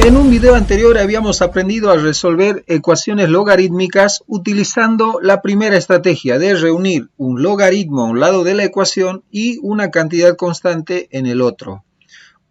En un video anterior habíamos aprendido a resolver ecuaciones logarítmicas utilizando la primera estrategia de reunir un logaritmo a un lado de la ecuación y una cantidad constante en el otro.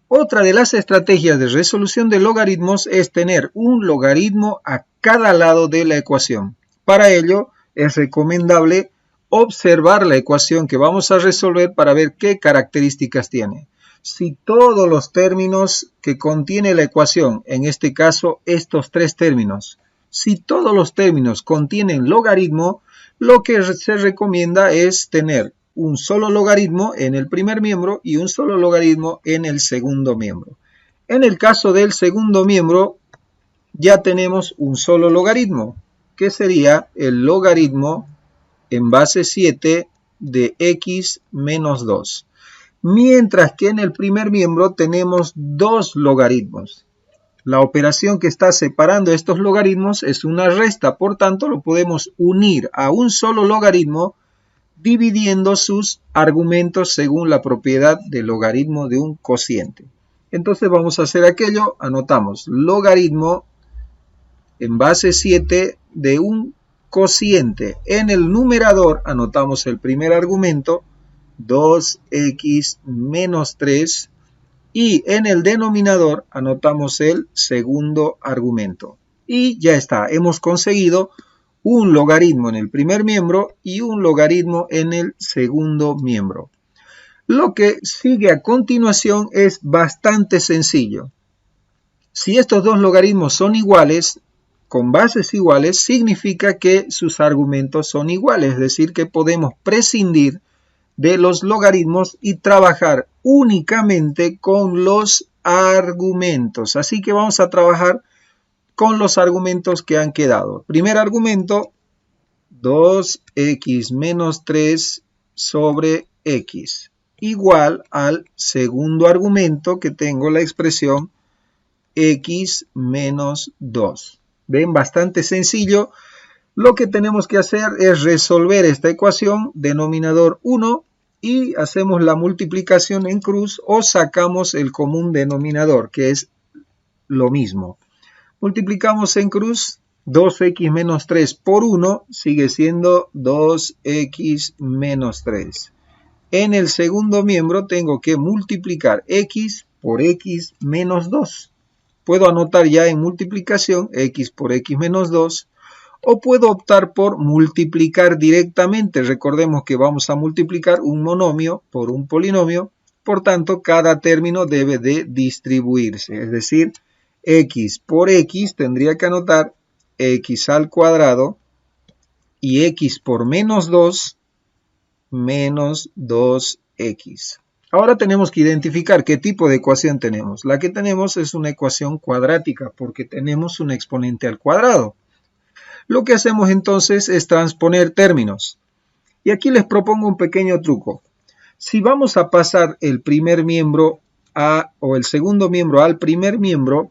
Otra de las estrategias de resolución de logaritmos es tener un logaritmo a cada lado de la ecuación. Para ello es recomendable observar la ecuación que vamos a resolver para ver qué características tiene. Si todos los términos que contiene la ecuación, en este caso estos tres términos, si todos los términos contienen logaritmo, lo que se recomienda es tener un solo logaritmo en el primer miembro y un solo logaritmo en el segundo miembro. En el caso del segundo miembro, ya tenemos un solo logaritmo, que sería el logaritmo en base 7 de x menos 2. Mientras que en el primer miembro tenemos dos logaritmos. La operación que está separando estos logaritmos es una resta, por tanto lo podemos unir a un solo logaritmo dividiendo sus argumentos según la propiedad del logaritmo de un cociente. Entonces vamos a hacer aquello, anotamos logaritmo en base 7 de un cociente. En el numerador anotamos el primer argumento, 2x menos 3, y en el denominador anotamos el segundo argumento. Y ya está, hemos conseguido un logaritmo en el primer miembro y un logaritmo en el segundo miembro. Lo que sigue a continuación es bastante sencillo. Si estos dos logaritmos son iguales, con bases iguales, significa que sus argumentos son iguales, es decir, que podemos prescindir de los logaritmos y trabajar únicamente con los argumentos. Así que vamos a trabajar con los argumentos que han quedado. Primer argumento, 2x menos 3 sobre x, igual al segundo argumento que tengo la expresión x menos 2. ¿Ven? Bastante sencillo. Lo que tenemos que hacer es resolver esta ecuación, denominador 1, y hacemos la multiplicación en cruz o sacamos el común denominador, que es lo mismo. Multiplicamos en cruz, 2x menos 3 por 1 sigue siendo 2x menos 3. En el segundo miembro tengo que multiplicar x por x menos 2. Puedo anotar ya en multiplicación x por x menos 2. O puedo optar por multiplicar directamente. Recordemos que vamos a multiplicar un monomio por un polinomio. Por tanto, cada término debe de distribuirse. Es decir, x por x tendría que anotar x al cuadrado y x por menos 2 menos 2x. Ahora tenemos que identificar qué tipo de ecuación tenemos. La que tenemos es una ecuación cuadrática porque tenemos un exponente al cuadrado. Lo que hacemos entonces es transponer términos. Y aquí les propongo un pequeño truco. Si vamos a pasar el primer miembro o el segundo miembro al primer miembro,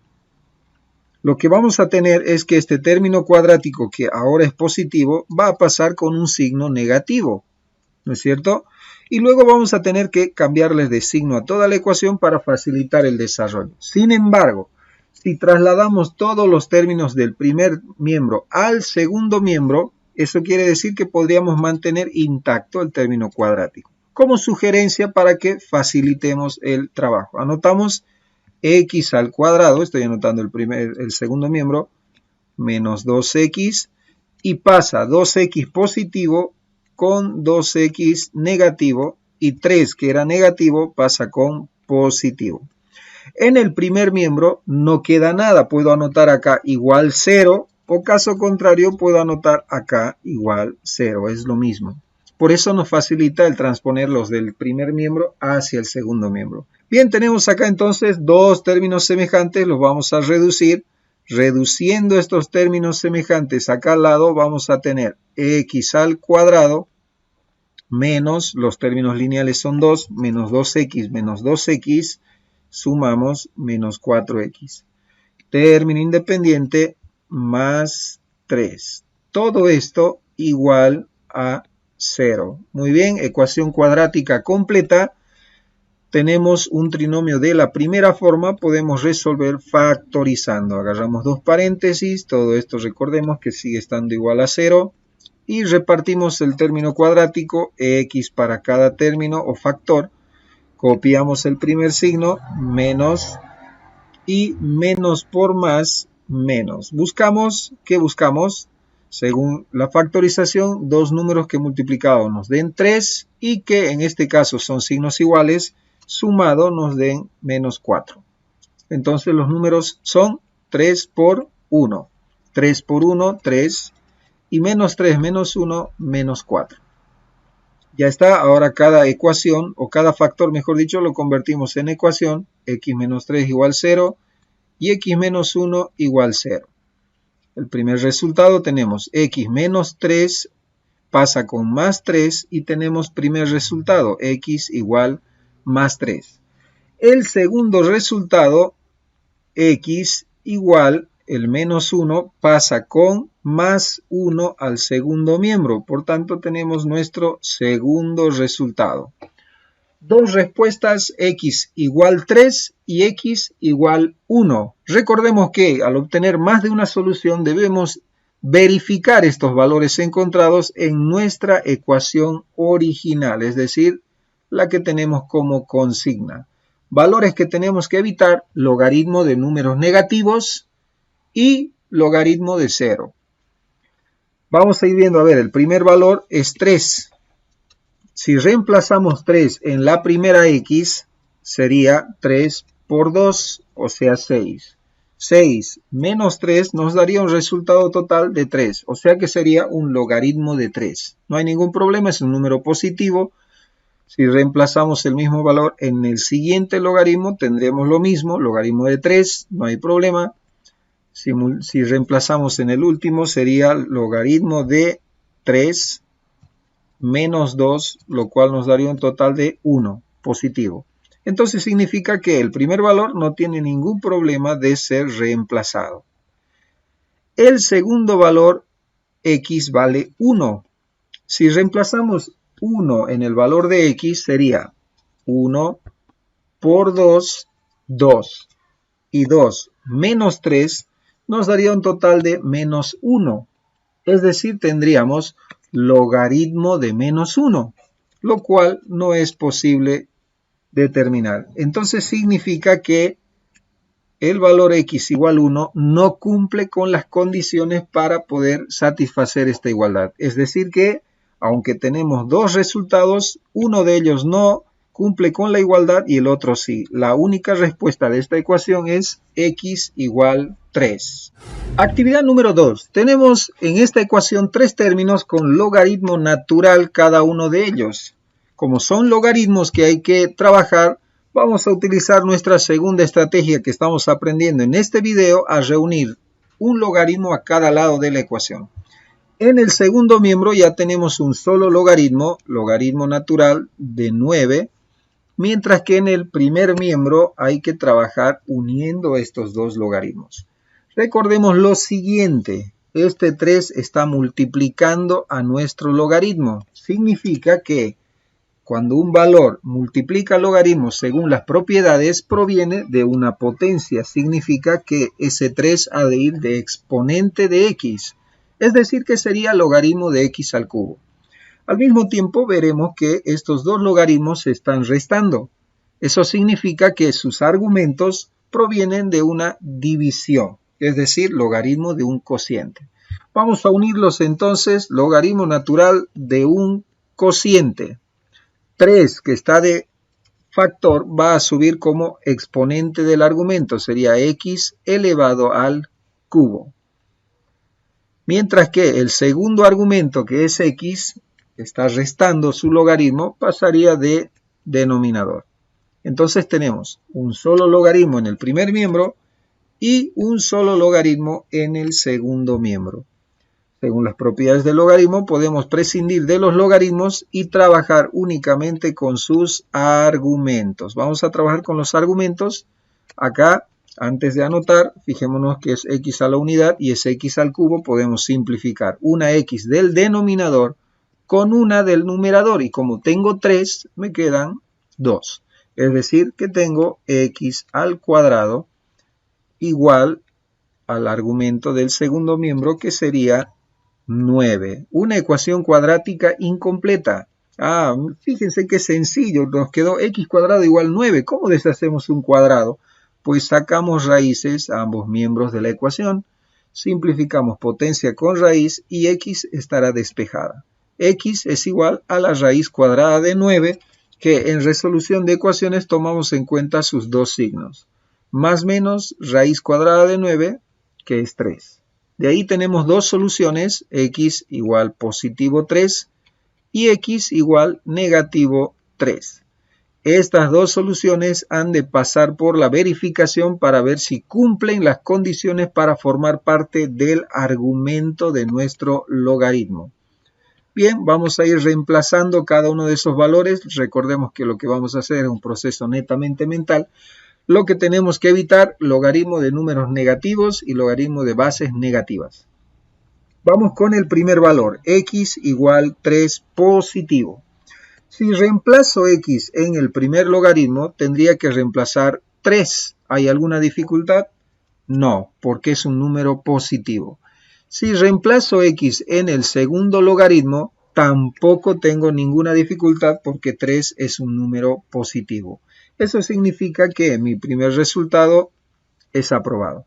lo que vamos a tener es que este término cuadrático, que ahora es positivo, va a pasar con un signo negativo, ¿no es cierto? Y luego vamos a tener que cambiarles de signo a toda la ecuación para facilitar el desarrollo. Sin embargo, si trasladamos todos los términos del primer miembro al segundo miembro, eso quiere decir que podríamos mantener intacto el término cuadrático. Como sugerencia para que facilitemos el trabajo. Anotamos x al cuadrado, estoy anotando el segundo miembro, menos 2x, y pasa 2x positivo con 2x negativo, y 3 que era negativo pasa con positivo. En el primer miembro no queda nada, puedo anotar acá igual 0, o caso contrario puedo anotar acá igual 0, es lo mismo. Por eso nos facilita el transponer los del primer miembro hacia el segundo miembro. Bien, tenemos acá entonces dos términos semejantes, los vamos a reducir. Reduciendo estos términos semejantes acá al lado vamos a tener x al cuadrado menos, los términos lineales son 2, menos 2x, sumamos menos 4x. Término independiente más 3. Todo esto igual a 0. Muy bien, ecuación cuadrática completa. tenemos un trinomio de la primera forma, podemos resolver factorizando. Agarramos dos paréntesis, todo esto recordemos que sigue estando igual a 0. Y repartimos el término cuadrático, x para cada término o factor. Copiamos el primer signo, menos, y menos por más, menos. ¿Qué buscamos? Según la factorización, dos números que multiplicados nos den 3 y que en este caso son signos iguales, sumado nos den menos 4. Entonces los números son 3 por 1. 3 por 1, 3. Y menos 3 menos 1, menos 4. Ya está, ahora cada ecuación, o cada factor, mejor dicho, lo convertimos en ecuación. X menos 3 igual 0 y x menos 1 igual 0. El primer resultado tenemos x menos 3 pasa con más 3 y tenemos primer resultado, x igual más 3. El segundo resultado, x igual el menos 1 pasa con más 1 al segundo miembro. Por tanto, tenemos nuestro segundo resultado. Dos respuestas, x igual 3 y x igual 1. Recordemos que al obtener más de una solución debemos verificar estos valores encontrados en nuestra ecuación original, es decir, la que tenemos como consigna. Valores que tenemos que evitar: logaritmo de números negativos y logaritmo de 0. Vamos a ir viendo, a ver, el primer valor es 3. Si reemplazamos 3 en la primera x, sería 3 por 2, o sea 6. 6 menos 3 nos daría un resultado total de 3, o sea que sería un logaritmo de 3. No hay ningún problema, es un número positivo. Si reemplazamos el mismo valor en el siguiente logaritmo, tendremos lo mismo, logaritmo de 3, no hay problema. Si reemplazamos en el último, sería logaritmo de 3 menos 2, lo cual nos daría un total de 1, positivo. Entonces significa que el primer valor no tiene ningún problema de ser reemplazado. El segundo valor, x vale 1. Si reemplazamos 1 en el valor de x, sería 1 por 2, 2. Y 2 menos 3 nos daría un total de menos 1. Es decir, tendríamos logaritmo de menos 1, lo cual no es posible determinar. Entonces significa que el valor x igual 1 no cumple con las condiciones para poder satisfacer esta igualdad. Es decir que, aunque tenemos dos resultados, uno de ellos no cumple con la igualdad y el otro sí. La única respuesta de esta ecuación es x igual 3. Actividad número 2. Tenemos en esta ecuación tres términos con logaritmo natural cada uno de ellos. Como son logaritmos que hay que trabajar, vamos a utilizar nuestra segunda estrategia que estamos aprendiendo en este video, a reunir un logaritmo a cada lado de la ecuación. En el segundo miembro ya tenemos un solo logaritmo, logaritmo natural de 9, mientras que en el primer miembro hay que trabajar uniendo estos dos logaritmos. Recordemos lo siguiente: este 3 está multiplicando a nuestro logaritmo. Significa que cuando un valor multiplica logaritmos según las propiedades, proviene de una potencia. Significa que ese 3 ha de ir de exponente de x. Es decir, que sería logaritmo de x al cubo. Al mismo tiempo veremos que estos dos logaritmos se están restando. Eso significa que sus argumentos provienen de una división, es decir, logaritmo de un cociente. Vamos a unirlos entonces, logaritmo natural de un cociente. 3 que está de factor va a subir como exponente del argumento, sería x elevado al cubo. Mientras que el segundo argumento, que es x, está restando su logaritmo, pasaría de denominador. Entonces tenemos un solo logaritmo en el primer miembro y un solo logaritmo en el segundo miembro. Según las propiedades del logaritmo, podemos prescindir de los logaritmos y trabajar únicamente con sus argumentos. Vamos a trabajar con los argumentos. Acá, antes de anotar, fijémonos que es x a la unidad y es x al cubo. Podemos simplificar una x del denominador con una del numerador. Y como tengo 3, me quedan 2. Es decir, que tengo x al cuadrado igual al argumento del segundo miembro, que sería 9. Una ecuación cuadrática incompleta. Fíjense qué sencillo, nos quedó x cuadrado igual 9. ¿Cómo deshacemos un cuadrado? Pues sacamos raíces a ambos miembros de la ecuación, simplificamos potencia con raíz y x estará despejada. X es igual a la raíz cuadrada de 9, que en resolución de ecuaciones tomamos en cuenta sus dos signos. Más menos raíz cuadrada de 9, que es 3. De ahí tenemos dos soluciones, x igual positivo 3 y x igual negativo 3. Estas dos soluciones han de pasar por la verificación para ver si cumplen las condiciones para formar parte del argumento de nuestro logaritmo. Bien, vamos a ir reemplazando cada uno de esos valores. Recordemos que lo que vamos a hacer es un proceso netamente mental. Lo que tenemos que evitar, logaritmo de números negativos y logaritmo de bases negativas. Vamos con el primer valor, x igual 3 positivo. Si reemplazo x en el primer logaritmo, tendría que reemplazar 3. ¿Hay alguna dificultad? No, porque es un número positivo. Si reemplazo x en el segundo logaritmo, tampoco tengo ninguna dificultad porque 3 es un número positivo. Eso significa que mi primer resultado es aprobado.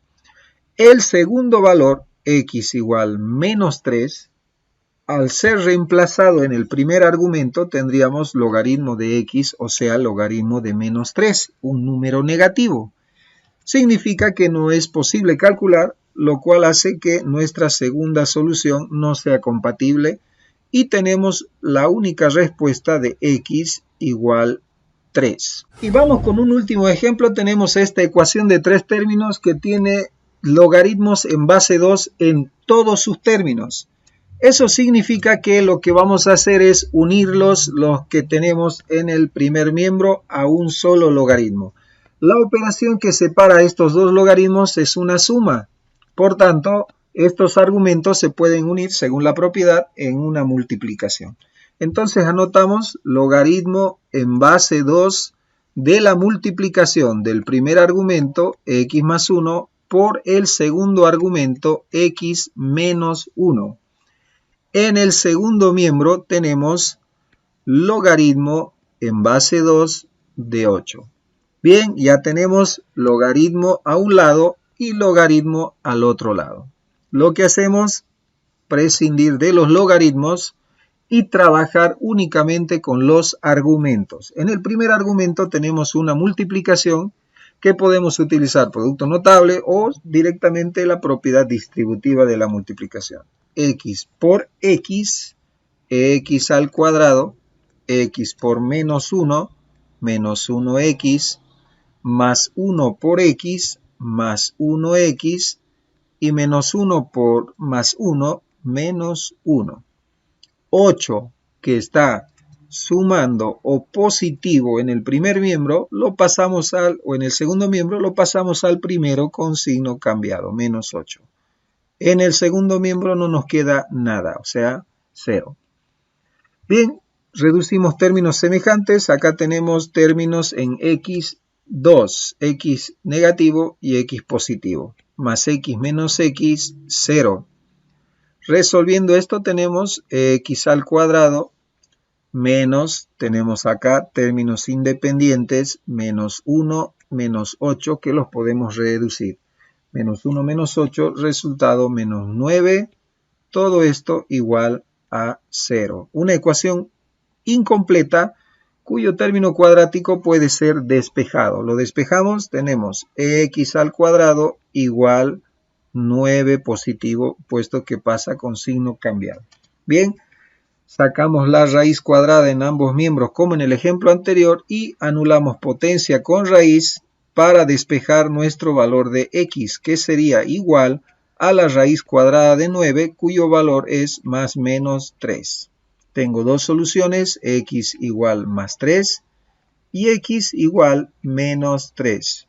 El segundo valor, x igual menos 3, al ser reemplazado en el primer argumento, tendríamos logaritmo de x, o sea, logaritmo de menos 3, un número negativo. Significa que no es posible calcular, lo cual hace que nuestra segunda solución no sea compatible y tenemos la única respuesta de x igual 3. Y vamos con un último ejemplo. Tenemos esta ecuación de tres términos que tiene logaritmos en base 2 en todos sus términos. Eso significa que lo que vamos a hacer es unirlos, los que tenemos en el primer miembro, a un solo logaritmo. La operación que separa estos dos logaritmos es una suma. Por tanto, estos argumentos se pueden unir según la propiedad en una multiplicación. Entonces anotamos logaritmo en base 2 de la multiplicación del primer argumento, x más 1, por el segundo argumento, x menos 1. En el segundo miembro tenemos logaritmo en base 2 de 8. Bien, ya tenemos logaritmo a un lado y logaritmo al otro lado. Lo que hacemos, prescindir de los logaritmos y trabajar únicamente con los argumentos. En el primer argumento tenemos una multiplicación que podemos utilizar producto notable o directamente la propiedad distributiva de la multiplicación. X por x, x al cuadrado, x por menos 1, menos 1x, más 1 por x, más 1x, y menos 1 por más 1, menos 1. 8, que está sumando o positivo en el primer miembro, lo pasamos o en el segundo miembro, lo pasamos al primero con signo cambiado, menos 8. En el segundo miembro no nos queda nada, o sea, 0. Bien, reducimos términos semejantes. Acá tenemos términos en x2, x negativo y x positivo. Más x menos x, 0. Resolviendo esto tenemos x al cuadrado menos, tenemos acá términos independientes, menos 1, menos 8, que los podemos reducir. Menos 1 menos 8, resultado menos 9, todo esto igual a 0. Una ecuación incompleta cuyo término cuadrático puede ser despejado. Lo despejamos, tenemos x al cuadrado igual 9 positivo, puesto que pasa con signo cambiado. Bien, sacamos la raíz cuadrada en ambos miembros como en el ejemplo anterior y anulamos potencia con raíz para despejar nuestro valor de x, que sería igual a la raíz cuadrada de 9, cuyo valor es más menos 3. Tengo dos soluciones, x igual más 3 y x igual menos 3.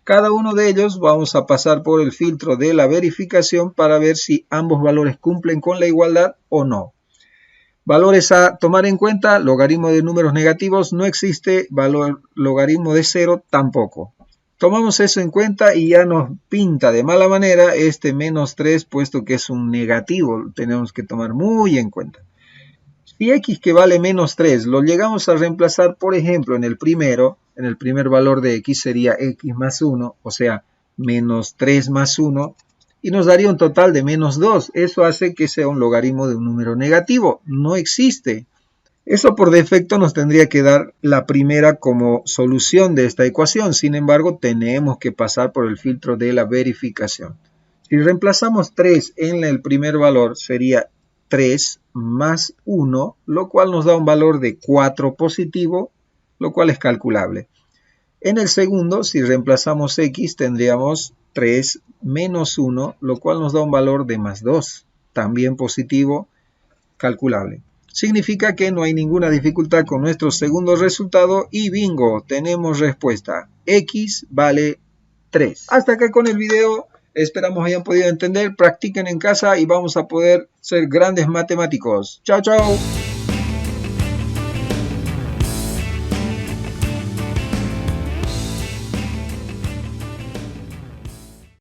Cada uno de ellos vamos a pasar por el filtro de la verificación para ver si ambos valores cumplen con la igualdad o no. Valores a tomar en cuenta, logaritmo de números negativos no existe, logaritmo de 0 tampoco. Tomamos eso en cuenta y ya nos pinta de mala manera este menos 3, puesto que es un negativo, tenemos que tomar muy en cuenta. Si x que vale menos 3 lo llegamos a reemplazar, por ejemplo, en el primer valor de x sería x más 1, o sea, menos 3 más 1, y nos daría un total de menos 2. Eso hace que sea un logaritmo de un número negativo. No existe. Eso por defecto nos tendría que dar la primera como solución de esta ecuación. Sin embargo, tenemos que pasar por el filtro de la verificación. Si reemplazamos 3 en el primer valor, sería 3 más 1, lo cual nos da un valor de 4 positivo, lo cual es calculable. En el segundo, si reemplazamos x, tendríamos 3 menos 1, lo cual nos da un valor de más 2, también positivo, calculable. Significa que no hay ninguna dificultad con nuestro segundo resultado y bingo, tenemos respuesta. X vale 3. Hasta acá con el video. Esperamos hayan podido entender, practiquen en casa y vamos a poder ser grandes matemáticos. Chao, chao.